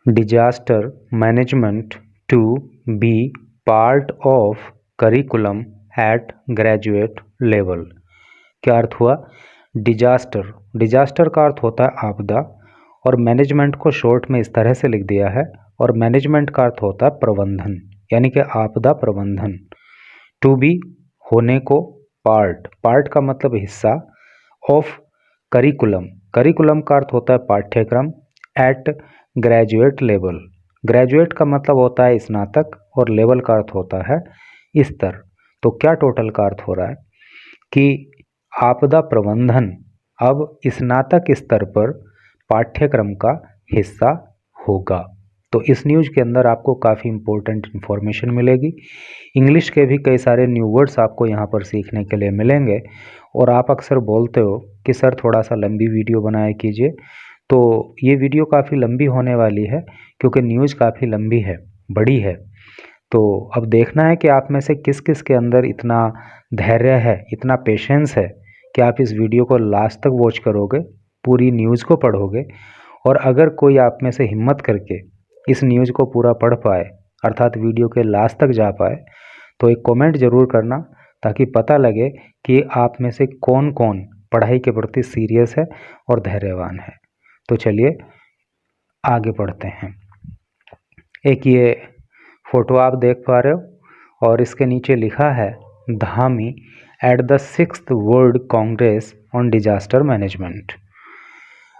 Disaster management to be part of curriculum at graduate level. क्या अर्थ हुआ? Disaster, disaster का अर्थ होता है आपदा, और मैनेजमेंट को शॉर्ट में इस तरह से लिख दिया है, और मैनेजमेंट का अर्थ होता है प्रबंधन, यानी कि आपदा प्रबंधन। टू बी होने को, पार्ट, पार्ट का मतलब हिस्सा, ऑफ करिकुलम, करिकुलम का अर्थ होता है पाठ्यक्रम, एट ग्रेजुएट लेवल, ग्रेजुएट का मतलब होता है स्नातक और लेवल का अर्थ होता है स्तर। तो क्या टोटल का अर्थ हो रहा है कि आपदा प्रबंधन अब स्नातक स्तर पर पाठ्यक्रम का हिस्सा होगा। तो इस न्यूज़ के अंदर आपको काफ़ी इम्पोर्टेंट इन्फॉर्मेशन मिलेगी। इंग्लिश के भी कई सारे न्यू वर्ड्स आपको यहाँ पर सीखने के लिए मिलेंगे। और आप अक्सर बोलते हो कि सर थोड़ा सा लंबी वीडियो बनाया कीजिए, तो ये वीडियो काफ़ी लंबी होने वाली है क्योंकि न्यूज़ काफ़ी लंबी है, बड़ी है। तो अब देखना है कि आप में से किस किस के अंदर इतना धैर्य है, इतना पेशेंस है कि आप इस वीडियो को लास्ट तक वॉच करोगे, पूरी न्यूज़ को पढ़ोगे। और अगर कोई आप में से हिम्मत करके इस न्यूज़ को पूरा पढ़ पाए, अर्थात वीडियो के लास्ट तक जा पाए, तो एक कमेंट ज़रूर करना, ताकि पता लगे कि आप में से कौन कौन पढ़ाई के प्रति सीरियस है और धैर्यवान है। तो चलिए आगे बढ़ते हैं। एक ये फोटो आप देख पा रहे हो और इसके नीचे लिखा है Dhami at the 6th world congress on disaster management.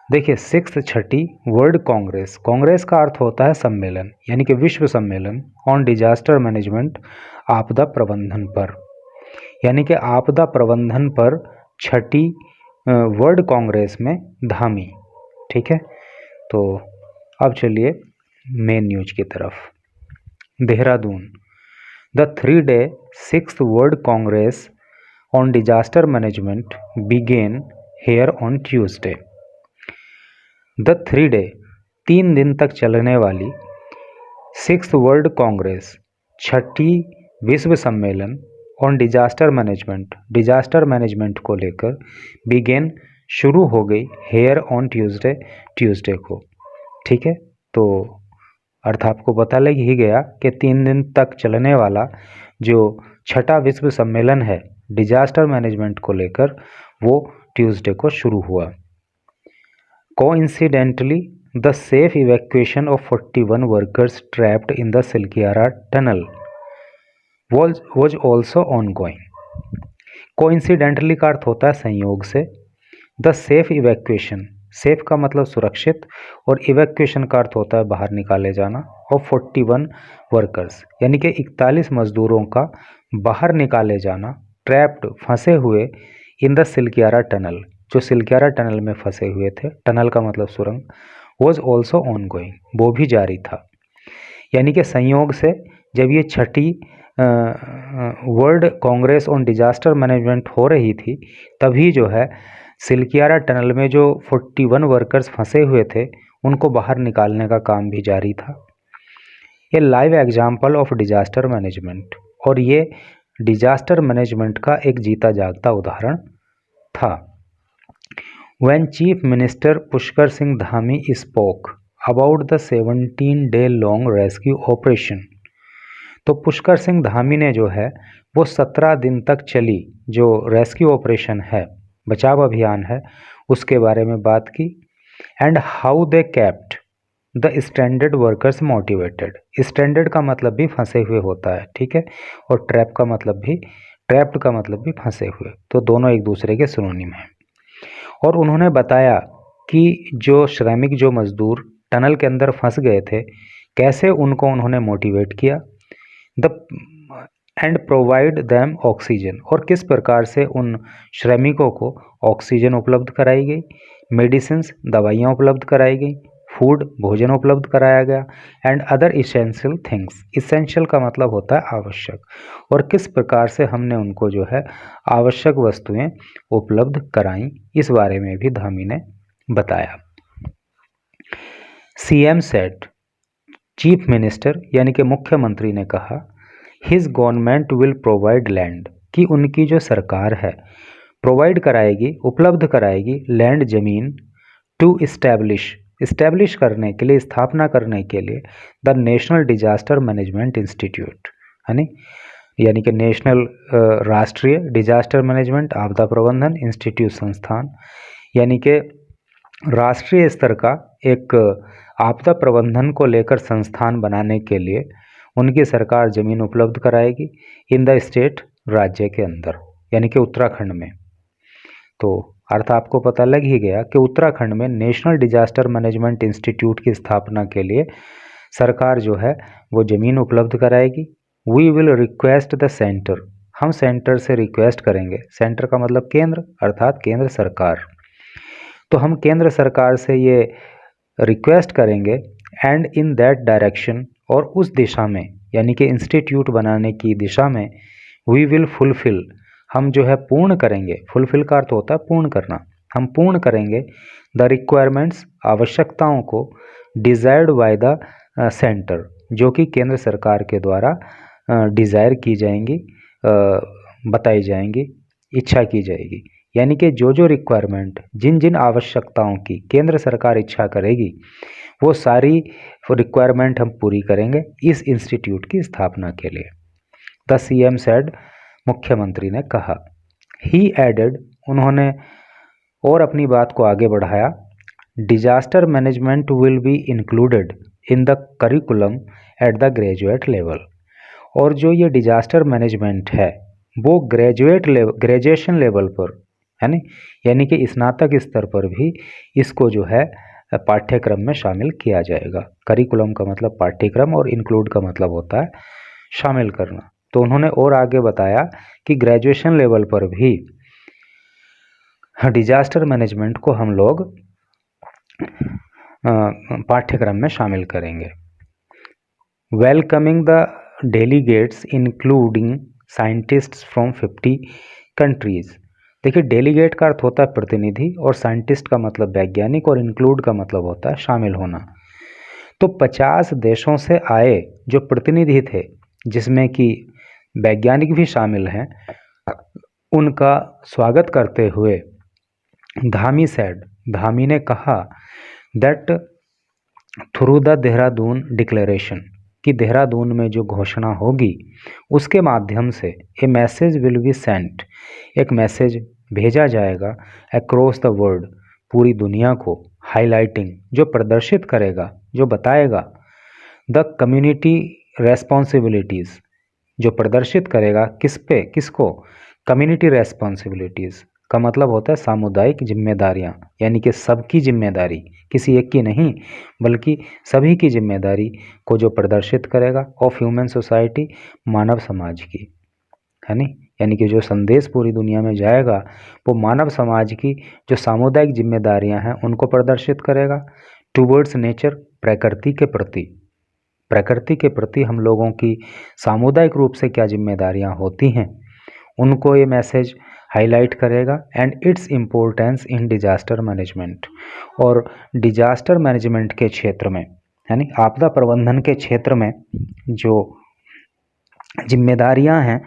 देखिए 6th छठी वर्ल्ड कांग्रेस, कांग्रेस का अर्थ होता है सम्मेलन, यानी कि विश्व सम्मेलन, ऑन डिजास्टर मैनेजमेंट, आपदा प्रबंधन पर, यानी कि आपदा प्रबंधन पर छठी वर्ल्ड कांग्रेस में धामी। ठीक है, तो अब चलिए मेन न्यूज की तरफ। Dehradun, the 3-day 6th world congress on disaster management begin here on Tuesday. The 3-day 3 दिन तक चलने वाली 6th वर्ल्ड कांग्रेस, छठी विश्व सम्मेलन on disaster management, disaster management को लेकर, बिगेन शुरू हो गई, हेयर ऑन ट्यूसडे, ट्यूसडे को। ठीक है, तो अर्थ आपको पता लग ही गया कि 3 दिन तक चलने वाला जो छठा विश्व सम्मेलन है डिजास्टर मैनेजमेंट को लेकर, वो ट्यूसडे को शुरू हुआ। Coincidentally the safe evacuation of 41 workers trapped in the Silkyara tunnel was also ongoing। Coincidentally का अर्थ होता है संयोग से, द सेफ इवैक्यूएशन, सेफ का मतलब सुरक्षित, और इवैक्यूएशन का अर्थ होता है बाहर निकाले जाना, और 41 वर्कर्स यानी कि 41 मजदूरों का बाहर निकाले जाना, ट्रैप्ड फंसे हुए, इन द सिलकियारा टनल, जो सिलकियारा टनल में फंसे हुए थे, टनल का मतलब सुरंग, वॉज ऑल्सो ऑनगोइंग, वो भी जारी था। यानी कि संयोग से जब ये छठी world congress on disaster management हो रही थी, तभी जो है सिलकियारा टनल में जो 41 वर्कर्स फंसे हुए थे, उनको बाहर निकालने का काम भी जारी था। ये live example of disaster management, और ये डिजास्टर मैनेजमेंट का एक जीता जागता उदाहरण था। When chief minister Pushkar Singh Dhami spoke about the 17-day long rescue operation, तो पुष्कर सिंह धामी ने जो है वो 17 दिन तक चली जो रेस्क्यू ऑपरेशन है, बचाव अभियान है, उसके बारे में बात की। And how they kept the stranded workers motivated, stranded का मतलब भी फंसे हुए होता है, ठीक है, और ट्रैप का मतलब भी, ट्रैप्ड का मतलब भी फंसे हुए, तो दोनों एक दूसरे के सिनोनिम हैं। और उन्होंने बताया कि जो श्रमिक, जो मजदूर टनल के अंदर फंस गए थे, कैसे उनको उन्होंने मोटिवेट किया, the end provide them oxygen, और किस प्रकार से उन श्रमिकों को ऑक्सीजन उपलब्ध कराई गई, मेडिसिन्स, दवाइयाँ उपलब्ध कराई गई, फूड, भोजन उपलब्ध कराया गया, and other essential things, essential का मतलब होता है आवश्यक, और किस प्रकार से हमने उनको जो है आवश्यक वस्तुएं उपलब्ध कराई, इस बारे में भी धामी ने बताया। सीएम सेड, चीफ मिनिस्टर यानी कि मुख्यमंत्री ने कहा, his government will provide land, कि उनकी जो सरकार है प्रोवाइड कराएगी, उपलब्ध कराएगी लैंड, जमीन, टू इस्टेब्लिश, इस्टेब्लिश करने के लिए, स्थापना करने के लिए the national disaster management institute, यानी कि नेशनल राष्ट्रीय डिजास्टर मैनेजमेंट आपदा प्रबंधन इंस्टीट्यूट संस्थान, यानी कि राष्ट्रीय स्तर का एक आपदा प्रबंधन को लेकर संस्थान बनाने के लिए उनकी सरकार जमीन उपलब्ध कराएगी इन द स्टेट, राज्य के अंदर, यानी कि उत्तराखंड में। तो अर्थ आपको पता लग ही गया कि उत्तराखंड में नेशनल डिजास्टर मैनेजमेंट इंस्टीट्यूट की स्थापना के लिए सरकार जो है वो ज़मीन उपलब्ध कराएगी। We will request the centre, हम सेंटर से रिक्वेस्ट करेंगे, सेंटर का मतलब केंद्र, अर्थात केंद्र सरकार। तो हम केंद्र सरकार से ये रिक्वेस्ट करेंगे एंड इन दैट डायरेक्शन, और उस दिशा में, यानी कि इंस्टीट्यूट बनाने की दिशा में, वी विल फुलफिल, हम जो है पूर्ण करेंगे, फुलफिल का अर्थ होता है पूर्ण करना, हम पूर्ण करेंगे द रिक्वायरमेंट्स, आवश्यकताओं को, डिजायर्ड बाय द सेंटर, जो कि केंद्र सरकार के द्वारा डिज़ायर की जाएंगी, बताई जाएंगी, इच्छा की जाएगी। यानी कि जो जो रिक्वायरमेंट, जिन जिन आवश्यकताओं की केंद्र सरकार इच्छा करेगी, वो सारी रिक्वायरमेंट हम पूरी करेंगे इस इंस्टीट्यूट की स्थापना के लिए। द सीएम सेड, मुख्यमंत्री ने कहा। ही एडेड, उन्होंने और अपनी बात को आगे बढ़ाया, disaster management will be included in the curriculum at the graduate level, और जो ये डिजास्टर मैनेजमेंट है वो ग्रेजुएशन लेवल पर, है ना, यानी कि स्नातक स्तर पर भी इसको जो है पाठ्यक्रम में शामिल किया जाएगा। करिकुलम का मतलब पाठ्यक्रम और इंक्लूड का मतलब होता है शामिल करना। तो उन्होंने और आगे बताया कि ग्रेजुएशन लेवल पर भी डिजास्टर मैनेजमेंट को हम लोग पाठ्यक्रम में शामिल करेंगे। Welcoming the delegates including scientists from 50 countries. देखिए, डेलीगेट का अर्थ होता है प्रतिनिधि, और साइंटिस्ट का मतलब वैज्ञानिक, और इंक्लूड का मतलब होता है शामिल होना। तो 50 देशों से आए जो प्रतिनिधि थे, जिसमें कि वैज्ञानिक भी शामिल हैं, उनका स्वागत करते हुए धामी सेड, धामी ने कहा, that through the Dehradun declaration, कि देहरादून में जो घोषणा होगी उसके माध्यम से ए मैसेज विल बी सेंट, एक मैसेज भेजा जाएगा अक्रॉस द वर्ल्ड, पूरी दुनिया को, हाईलाइटिंग, जो प्रदर्शित करेगा, जो बताएगा, द कम्युनिटी रेस्पॉन्सिबिलिटीज़, जो प्रदर्शित करेगा किस पे, किसको, कम्युनिटी रेस्पॉन्सिबिलिटीज़ का मतलब होता है सामुदायिक जिम्मेदारियां, यानी कि सबकी जिम्मेदारी, किसी एक की नहीं बल्कि सभी की जिम्मेदारी को जो प्रदर्शित करेगा, ऑफ ह्यूमन सोसाइटी, मानव समाज की, है नी, यानी कि जो संदेश पूरी दुनिया में जाएगा वो मानव समाज की जो सामुदायिक जिम्मेदारियां हैं उनको प्रदर्शित करेगा। टूवर्ड्स नेचर, प्रकृति के प्रति, प्रकृति के प्रति हम लोगों की सामुदायिक रूप से क्या जिम्मेदारियां होती हैं उनको ये मैसेज हाईलाइट करेगा। And its importance in disaster management, और डिजास्टर मैनेजमेंट के क्षेत्र में, यानी आपदा प्रबंधन के क्षेत्र में जो जिम्मेदारियां हैं,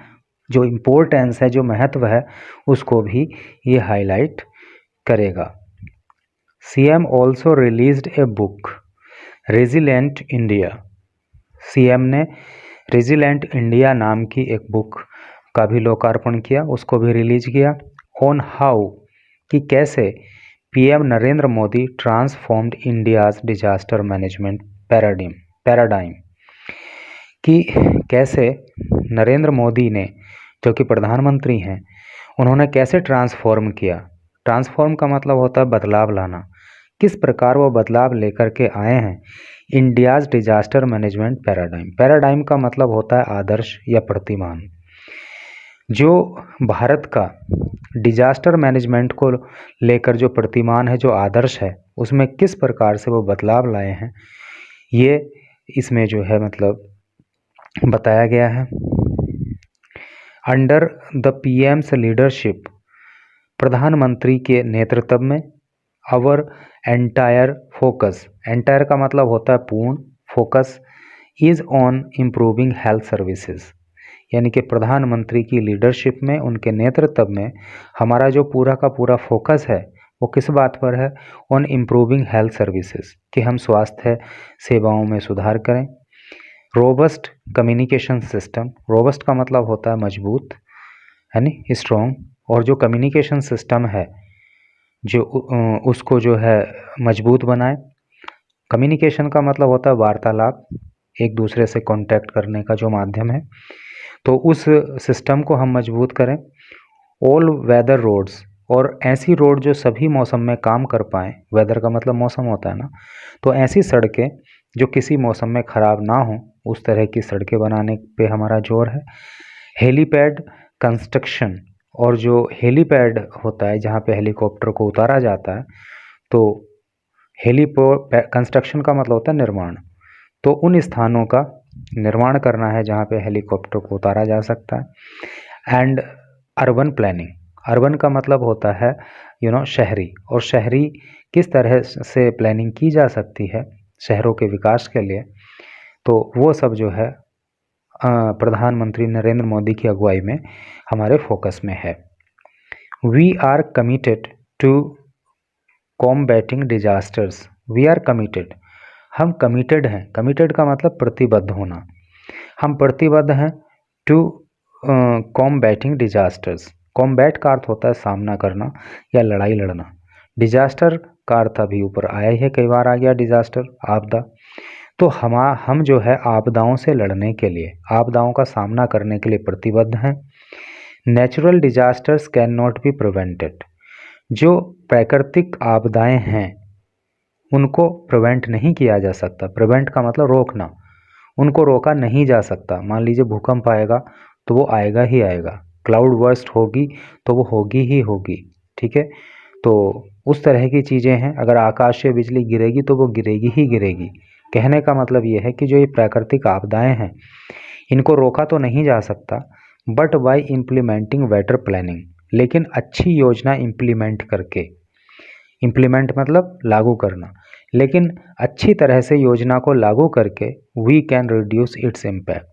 जो इम्पोर्टेंस है, जो महत्व है, उसको भी ये हाईलाइट करेगा। CM also released a book resilient India, CM ने रेजिलेंट इंडिया नाम की एक बुक का भी लोकार्पण किया, उसको भी रिलीज किया। ऑन हाउ, कि कैसे PM Narendra Modi transformed India's disaster management paradigm, कि कैसे नरेंद्र मोदी ने, जो कि प्रधानमंत्री हैं, उन्होंने कैसे ट्रांसफॉर्म किया। ट्रांसफॉर्म का मतलब होता है बदलाव लाना, किस प्रकार वो बदलाव लेकर के आए हैं India's disaster management paradigm. Paradigm का मतलब होता है आदर्श या प्रतिमान। जो भारत का डिजास्टर मैनेजमेंट को लेकर जो प्रतिमान है, जो आदर्श है, उसमें किस प्रकार से वो बदलाव लाए हैं, ये इसमें जो है मतलब बताया गया है। अंडर द पीएम्स लीडरशिप, प्रधानमंत्री के नेतृत्व में, आवर एंटायर फोकस, एंटायर का मतलब होता है पूर्ण, focus is on improving health services, यानी कि प्रधानमंत्री की लीडरशिप में, उनके नेतृत्व में हमारा जो पूरा का पूरा फोकस है वो किस बात पर है? ऑन इम्प्रूविंग हेल्थ सर्विसेज, कि हम स्वास्थ्य सेवाओं में सुधार करें। रोबस्ट कम्युनिकेशन सिस्टम, रोबस्ट का मतलब होता है मजबूत, है नी, स्ट्रॉन्ग, और जो कम्युनिकेशन सिस्टम है जो उसको जो है मजबूत बनाए। कम्युनिकेशन का मतलब होता है वार्तालाप, एक दूसरे से कांटेक्ट करने का जो माध्यम है, तो उस सिस्टम को हम मजबूत करें। ऑल वेदर रोड्स, और ऐसी रोड जो सभी मौसम में काम कर पाएँ, वेदर का मतलब मौसम होता है ना, तो ऐसी सड़कें जो किसी मौसम में ख़राब ना हो, उस तरह की सड़कें बनाने पे हमारा जोर है। हेलीपैड कंस्ट्रक्शन, और जो हेलीपैड होता है जहाँ पे हेलीकॉप्टर को उतारा जाता है, तो कंस्ट्रक्शन का मतलब होता है निर्माण, तो उन स्थानों का निर्माण करना है जहाँ पे हेलीकॉप्टर को उतारा जा सकता है। एंड अर्बन प्लानिंग, अर्बन का मतलब होता है शहरी, और शहरी किस तरह से प्लानिंग की जा सकती है शहरों के विकास के लिए, तो वो सब जो है प्रधानमंत्री नरेंद्र मोदी की अगुवाई में हमारे फोकस में है। We are committed to combating disasters, we are committed, हम कमिटेड हैं, कमिटेड का मतलब प्रतिबद्ध होना, हम प्रतिबद्ध हैं टू कॉम्बैटिंग डिजास्टर्स। कॉम्बैट का अर्थ होता है सामना करना या लड़ाई लड़ना, डिजास्टर का अर्थ अभी ऊपर आया ही है, कई बार आ गया डिजास्टर, आपदा, तो हम जो है आपदाओं से लड़ने के लिए, आपदाओं का सामना करने के लिए प्रतिबद्ध हैं। Natural disasters can not be prevented, जो प्राकृतिक आपदाएं हैं उनको प्रिवेंट नहीं किया जा सकता, प्रिवेंट का मतलब रोकना, उनको रोका नहीं जा सकता। मान लीजिए भूकंप आएगा तो वो आएगा ही आएगा, क्लाउड बर्स्ट होगी तो वो होगी ही होगी, ठीक है, तो उस तरह की चीज़ें हैं। अगर आकाशीय बिजली गिरेगी तो वो गिरेगी ही गिरेगी। कहने का मतलब ये है कि जो ये प्राकृतिक आपदाएं हैं इनको रोका तो नहीं जा सकता, but by implementing better planning, लेकिन अच्छी योजना इम्प्लीमेंट करके, इम्प्लीमेंट मतलब लागू करना, लेकिन अच्छी तरह से योजना को लागू करके we can reduce its impact.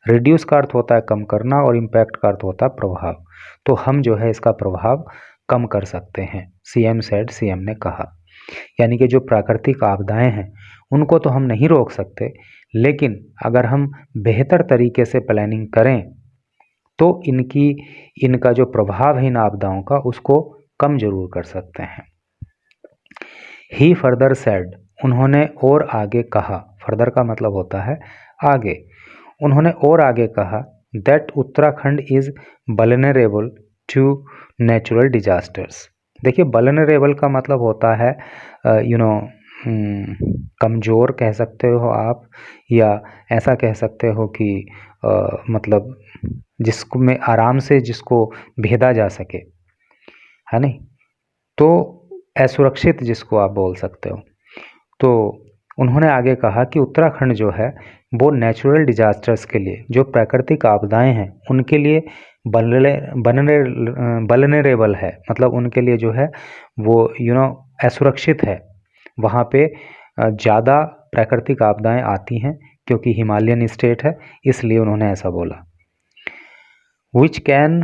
Reduce का अर्थ होता है कम करना और इम्पैक्ट का अर्थ होता है प्रभाव, तो हम जो है इसका प्रभाव कम कर सकते हैं, सीएम सेड, सीएम ने कहा। यानी कि जो प्राकृतिक आपदाएं हैं उनको तो हम नहीं रोक सकते, लेकिन अगर हम बेहतर तरीके से प्लानिंग करें तो इनका जो प्रभाव है इन आपदाओं का उसको कम जरूर कर सकते हैं। ही फर्दर सेड, उन्होंने और आगे कहा, फर्दर का मतलब होता है आगे, उन्होंने और आगे कहा that Uttarakhand is vulnerable to natural disasters. देखिए वल्नरेबल का मतलब होता है कमज़ोर कह सकते हो आप, या ऐसा कह सकते हो कि मतलब जिसको में आराम से जिसको भेदा जा सके, है नहीं, तो असुरक्षित जिसको आप बोल सकते हो। तो उन्होंने आगे कहा कि उत्तराखंड जो है वो नेचुरल डिजास्टर्स के लिए, जो प्राकृतिक आपदाएं हैं उनके लिए वल्नरेबल है, मतलब उनके लिए जो है वो असुरक्षित है। वहाँ पे ज़्यादा प्राकृतिक आपदाएं आती हैं क्योंकि हिमालयन स्टेट है, इसलिए उन्होंने ऐसा बोला। Which can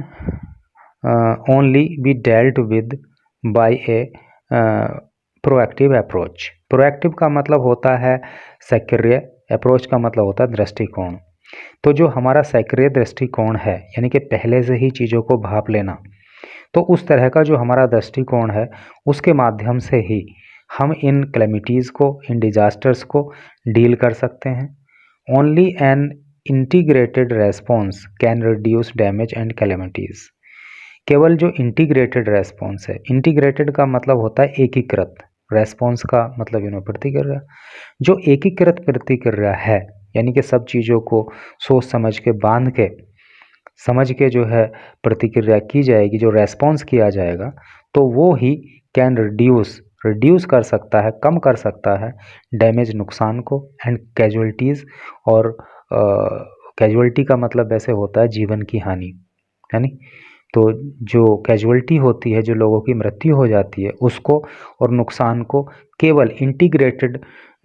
only be dealt with by a proactive approach. Proactive का मतलब होता है सक्रिय, अप्रोच का मतलब होता है दृष्टिकोण। तो जो हमारा सक्रिय दृष्टिकोण है, यानी कि पहले से ही चीज़ों को भाप लेना, तो उस तरह का जो हमारा दृष्टिकोण है उसके माध्यम से ही हम इन कैलेमिटीज़ को, इन डिजास्टर्स को डील कर सकते हैं। Only an integrated response can reduce damage and calamities. केवल जो इंटीग्रेटेड रेस्पॉन्स है, इंटीग्रेटेड का मतलब होता है एकीकृत, रेस्पॉन्स का मतलब प्रतिक्रिया, जो एकीकृत प्रतिक्रिया है, यानी कि सब चीज़ों को सोच समझ के, बांध के, समझ के जो है प्रतिक्रिया की जाएगी, जो रेस्पॉन्स किया जाएगा, तो वो ही कैन रिड्यूस कर सकता है, कम कर सकता है डैमेज, नुकसान को, एंड कैजुअलिटीज़, और कैजुअलिटी का मतलब वैसे होता है जीवन की हानि, है नी, तो जो कैजुअलिटी होती है, जो लोगों की मृत्यु हो जाती है उसको, और नुकसान को केवल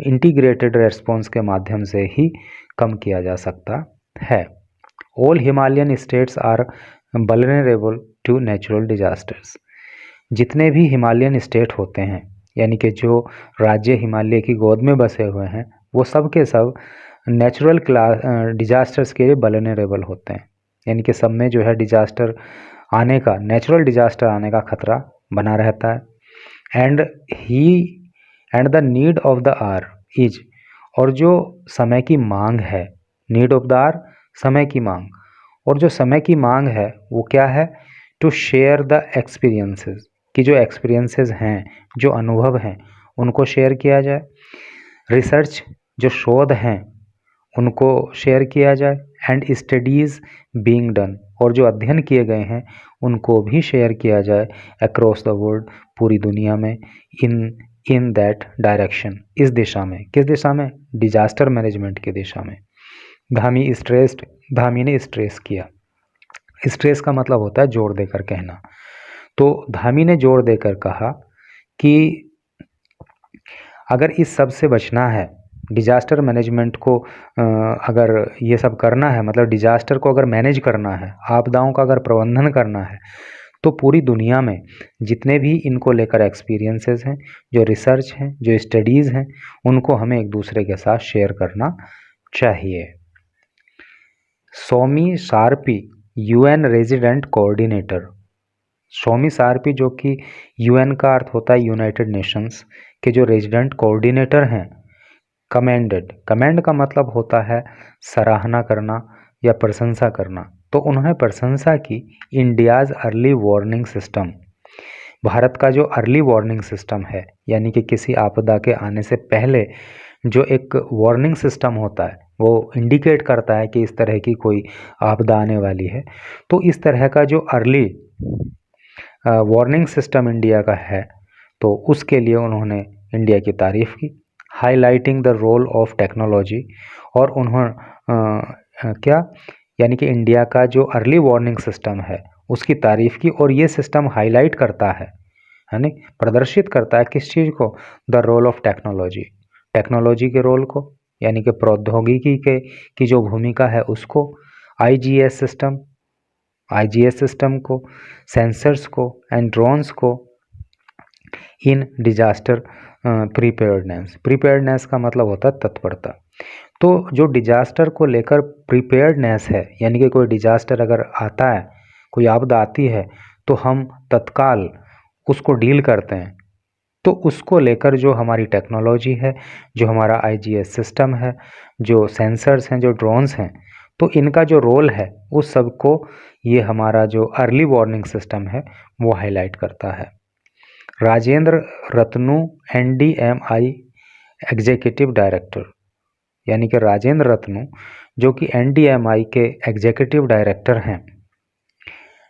इंटीग्रेटेड रेस्पॉन्स के माध्यम से ही कम किया जा सकता है। All Himalayan states are vulnerable to natural disasters. जितने भी हिमालयन स्टेट होते हैं, यानी कि जो राज्य हिमालय की गोद में बसे हुए हैं, वो सब के सब नेचुरल डिजास्टर्स के लिए वल्नरेबल होते हैं। यानी कि सब में जो है डिजास्टर आने का, नेचुरल डिजास्टर आने का खतरा बना रहता है। And the need of the our is, और जो समय की मांग है, नीड ऑफ द आवर समय की मांग, और जो समय की मांग है वो क्या है, टू शेयर द एक्सपीरियंसेस, कि जो एक्सपीरियंसेस हैं, जो अनुभव हैं, उनको शेयर किया जाए। रिसर्च, जो शोध हैं उनको शेयर किया जाए। एंड स्टडीज़ बीइंग डन, और जो अध्ययन किए गए हैं उनको भी शेयर किया जाए अक्रॉस द वर्ल्ड, पूरी दुनिया में, इन दैट डायरेक्शन, इस दिशा में। किस दिशा में? डिजास्टर मैनेजमेंट की दिशा में। धामी ने स्ट्रेस किया। स्ट्रेस का मतलब होता है जोर देकर कहना। तो धामी ने जोर देकर कहा कि अगर इस सब से बचना है, डिजास्टर मैनेजमेंट को अगर ये सब करना है, मतलब डिजास्टर को अगर मैनेज करना है, आपदाओं का अगर प्रबंधन करना है, तो पूरी दुनिया में जितने भी इनको लेकर एक्सपीरियंसेस हैं, जो रिसर्च हैं, जो स्टडीज़ हैं, उनको हमें एक दूसरे के साथ शेयर करना चाहिए। Shombi Sharp, UN resident coordinator. Shombi Sharp, जो कि यूएन का अर्थ होता है यूनाइटेड नेशंस के जो रेजिडेंट कोऑर्डिनेटर हैं, कमेंड का मतलब होता है सराहना करना या प्रशंसा करना। तो उन्होंने प्रशंसा की India's early warning system, Bharat का जो अर्ली वार्निंग सिस्टम है, यानी कि किसी आपदा के आने से पहले जो एक वार्निंग सिस्टम होता है, वो इंडिकेट करता है कि इस तरह की कोई आपदा आने वाली है। तो इस तरह का जो अर्ली वार्निंग सिस्टम इंडिया का है, तो उसके लिए उन्होंने इंडिया की तारीफ़ की, highlighting the role of technology. और उन्होंने क्या, यानी कि इंडिया का जो अर्ली वार्निंग सिस्टम है उसकी तारीफ़ की। और ये सिस्टम हाईलाइट करता है, यानी प्रदर्शित करता है किस चीज़ को, the role of technology, technology के रोल को, यानी कि प्रौद्योगिकी की जो भूमिका है उसको, आईजीएस सिस्टम को, सेंसर्स को एंड ड्रोन्स को, इन डिजास्टर प्रिपेयर्डनेस का मतलब होता है तत्परता। तो जो डिजास्टर को लेकर प्रिपेयर्डनेस है, यानी कि कोई डिजास्टर अगर आता है, कोई आपदा आती है, तो हम तत्काल उसको डील करते हैं। तो उसको लेकर जो हमारी टेक्नोलॉजी है, जो हमारा आईजीएस सिस्टम है, जो सेंसर्स हैं, जो ड्रोन्स हैं, तो इनका जो रोल है उस सब को ये हमारा जो अर्ली वार्निंग सिस्टम है वो हाईलाइट करता है। Rajendra Ratnu, NDMI executive director, यानी कि राजेंद्र रत्नू जो कि NDMI के एग्जीक्यूटिव डायरेक्टर हैं,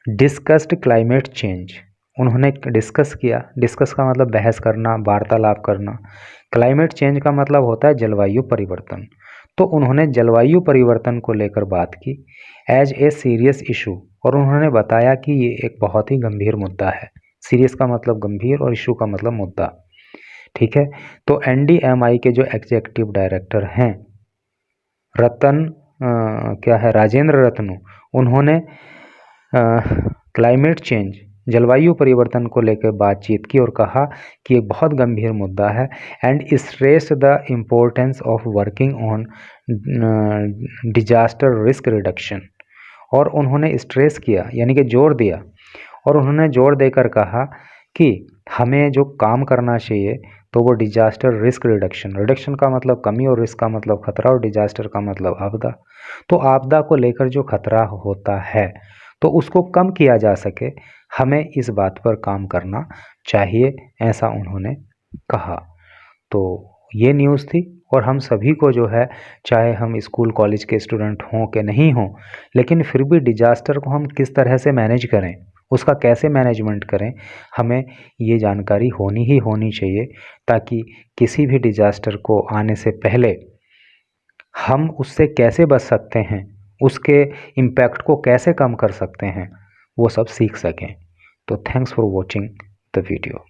डिस्कस्ड क्लाइमेट चेंज, उन्होंने डिस्कस किया। डिस्कस का मतलब बहस करना, वार्तालाप करना। क्लाइमेट चेंज का मतलब होता है जलवायु परिवर्तन। तो उन्होंने जलवायु परिवर्तन को लेकर बात की एज ए सीरियस इशू, और उन्होंने बताया कि ये एक बहुत ही गंभीर मुद्दा है। सीरियस का मतलब गंभीर और इशू का मतलब मुद्दा, ठीक है। तो NDMI के जो एग्जीक्यूटिव डायरेक्टर हैं क्या है, राजेंद्र रत्नू, उन्होंने क्लाइमेट चेंज, जलवायु परिवर्तन को लेकर बातचीत की और कहा कि एक बहुत गंभीर मुद्दा है। And stress the importance of working on disaster risk reduction, और उन्होंने स्ट्रेस किया, यानी कि जोर दिया, और उन्होंने जोर देकर कहा कि हमें जो काम करना चाहिए तो वो डिजास्टर रिस्क रिडक्शन का मतलब कमी और रिस्क का मतलब खतरा और डिजास्टर का मतलब आपदा। तो आपदा को लेकर जो खतरा होता है तो उसको कम किया जा सके, हमें इस बात पर काम करना चाहिए, ऐसा उन्होंने कहा। तो ये न्यूज़ थी, और हम सभी को जो है, चाहे हम स्कूल कॉलेज के स्टूडेंट हों कि नहीं हों, लेकिन फिर भी डिजास्टर को हम किस तरह से मैनेज करें, उसका कैसे मैनेजमेंट करें, हमें ये जानकारी होनी चाहिए, ताकि किसी भी डिजास्टर को आने से पहले हम उससे कैसे बच सकते हैं, उसके इम्पैक्ट को कैसे कम कर सकते हैं, वो सब सीख सकें। तो thanks for watching the video.